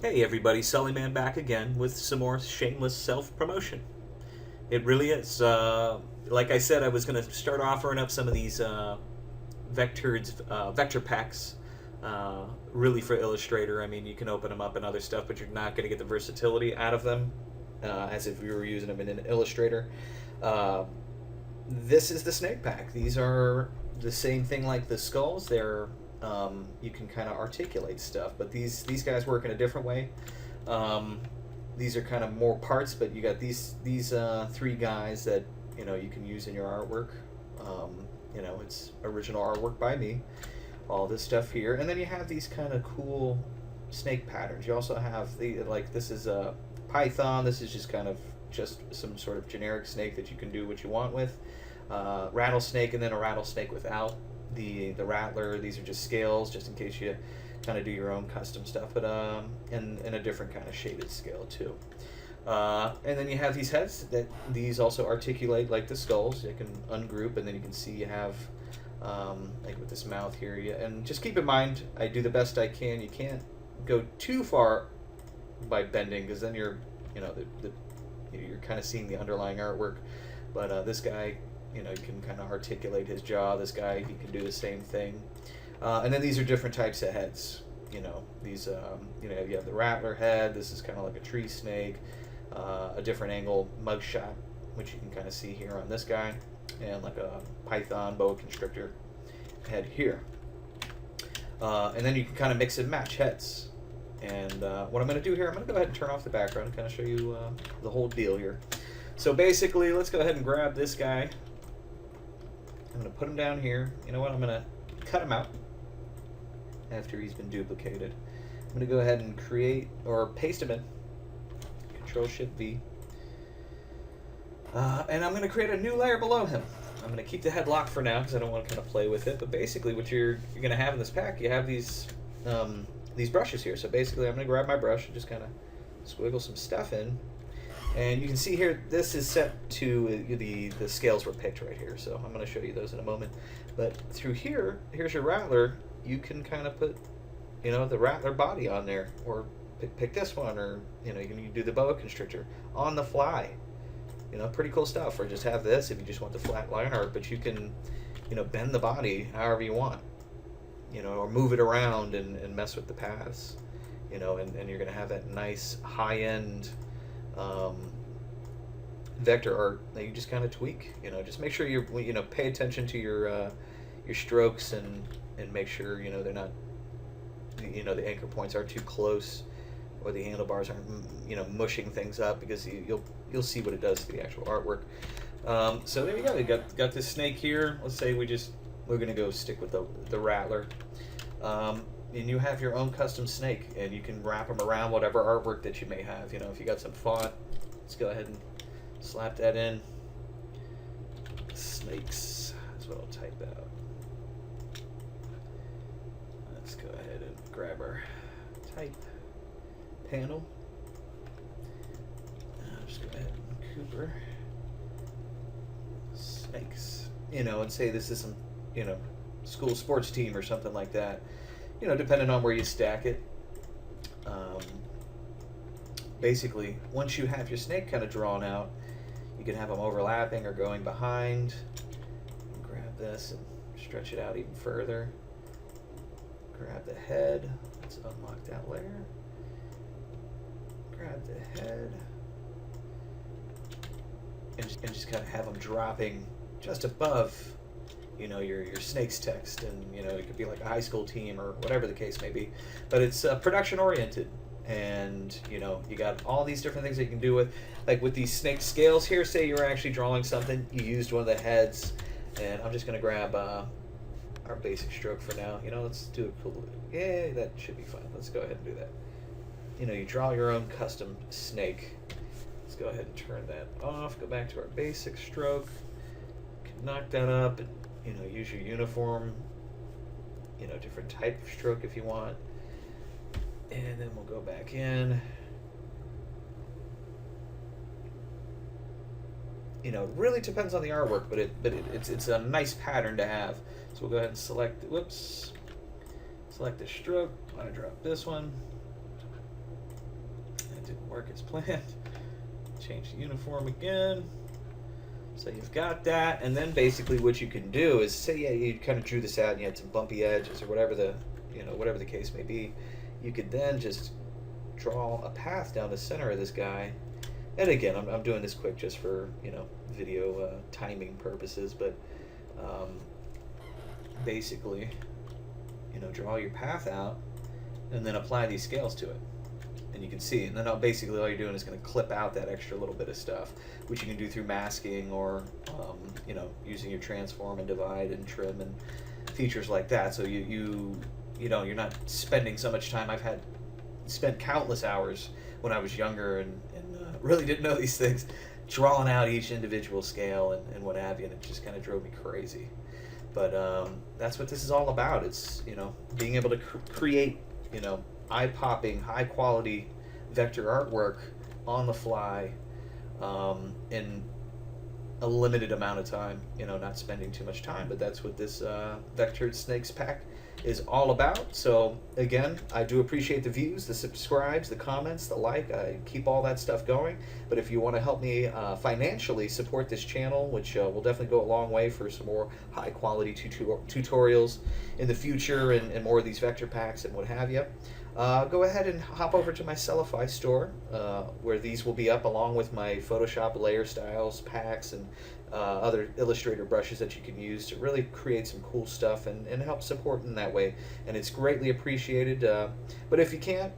Hey everybody, Sullyman back again with some more shameless self-promotion. It really is. Like I said, I was going to start offering up some of these Vecturds, vector packs, really for Illustrator. I mean, you can open them up and other stuff, but you're not going to get the versatility out of them as if you were using them in an Illustrator. Uh, this is the snake pack. These are the same thing like the skulls. They're you can kind of articulate stuff, but these guys work in a different way. Um, these are kind of more parts, but you got these three guys that you can use in your artwork. It's original artwork by me. All this stuff here, and then you have these kind of cool snake patterns. You also have this is a python. This is just some sort of generic snake that you can do what you want with. Rattlesnake, and then a rattlesnake without the rattler. These are just scales, just in case you kind of do your own custom stuff, but in a different kind of shaded scale too. And then you have these heads that these also articulate like the skulls. You can ungroup, and then you can see you have like with this mouth here. And just keep in mind, I do the best I can. You can't go too far by bending, because then you're you're kind of seeing the underlying artwork. But this guy, you can kind of articulate his jaw. This guy, he can do the same thing. And then these are different types of heads. These, you have the rattler head. This is kind of like a tree snake. A different angle mugshot, which you can kind of see here on this guy. And like a python boa constrictor head here. And then you can kind of mix and match heads. And what I'm going to do here, I'm going to go ahead and turn off the background and kind of show you the whole deal here. So basically, let's go ahead and grab this guy. I'm going to put him down here. You know what? I'm going to cut him out after he's been duplicated. I'm going to go ahead and create or paste him in. Control-Shift-V. And I'm going to create a new layer below him. I'm going to keep the head locked for now because I don't want to kind of play with it. But basically, what you're going to have in this pack, you have these brushes here. So basically, I'm going to grab my brush and just kind of squiggle some stuff in. And you can see here, this is set to the scales were picked right here. So I'm going to show you those in a moment. But through here, here's your rattler. You can kind of put, the rattler body on there, or pick this one, or you can do the boa constrictor on the fly. Pretty cool stuff. Or just have this if you just want the flat line art. But you can, bend the body however you want. Or move it around and mess with the paths. And you're going to have that nice high-end vector art that you just kind of tweak. Just make sure you pay attention to your strokes and make sure they're not the anchor points aren't too close, or the handlebars aren't mushing things up, because you'll see what it does to the actual artwork. So there you go. You got this snake here. Let's say we're gonna go stick with the rattler. And you have your own custom snake, and you can wrap them around whatever artwork that you may have. If you got some font, let's go ahead and slap that in. Snakes is what I'll type out. Let's go ahead and grab our type panel. I'll just go ahead and Cooper snakes. And say this is some, school sports team or something like that. Depending on where you stack it. Basically, once you have your snake kind of drawn out, you can have them overlapping or going behind. Grab this and stretch it out even further. Grab the head. Let's unlock that layer. Grab the head. And just kind of have them dropping just above your snake's text, and it could be like a high school team or whatever the case may be, but it's production oriented, and you got all these different things that you can do with, like with these snake scales here. Say you're actually drawing something, you used one of the heads, and I'm just going to grab our basic stroke for now. Let's do a cool, yeah, that should be fine. Let's go ahead and do that. You draw your own custom snake. Let's go ahead and turn that off, go back to our basic stroke, can knock that up, and use your uniform, different type of stroke if you want. And then we'll go back in. It really depends on the artwork, but it's a nice pattern to have. So we'll go ahead and select the stroke. I want to drop this one. work as planned. Change the uniform again. So you've got that, and then basically what you can do is, say, yeah, you kind of drew this out and you had some bumpy edges or whatever the, whatever the case may be. You could then just draw a path down the center of this guy. And again, I'm doing this quick just for, video timing purposes, but basically, draw your path out and then apply these scales to it. And you can see, and then basically all you're doing is going to clip out that extra little bit of stuff, which you can do through masking or, using your transform and divide and trim and features like that. So you're not spending so much time. I've spent countless hours when I was younger and really didn't know these things, drawing out each individual scale and what have you, and it just kind of drove me crazy. But that's what this is all about. It's, being able to create, eye-popping, high-quality vector artwork on the fly in a limited amount of time, not spending too much time. But that's what this Vectors Snakes pack is all about. So again, I do appreciate the views, the subscribes, the comments, the like. I keep all that stuff going. But if you want to help me financially support this channel, which will definitely go a long way for some more high quality tutorials in the future and more of these vector packs and what have you, go ahead and hop over to my Sellify store, where these will be up along with my Photoshop layer styles packs and other Illustrator brushes that you can use to really create some cool stuff and help support in that way. And it's greatly appreciated. But if you can't,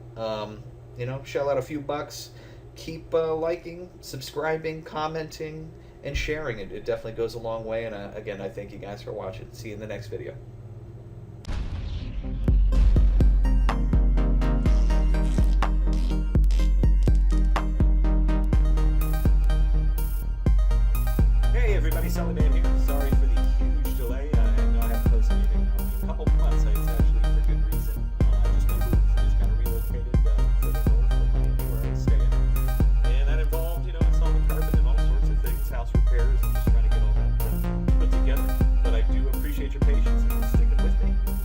shell out a few bucks, keep liking, subscribing, commenting, and sharing it. It definitely goes a long way. And again, I thank you guys for watching. See you in the next video.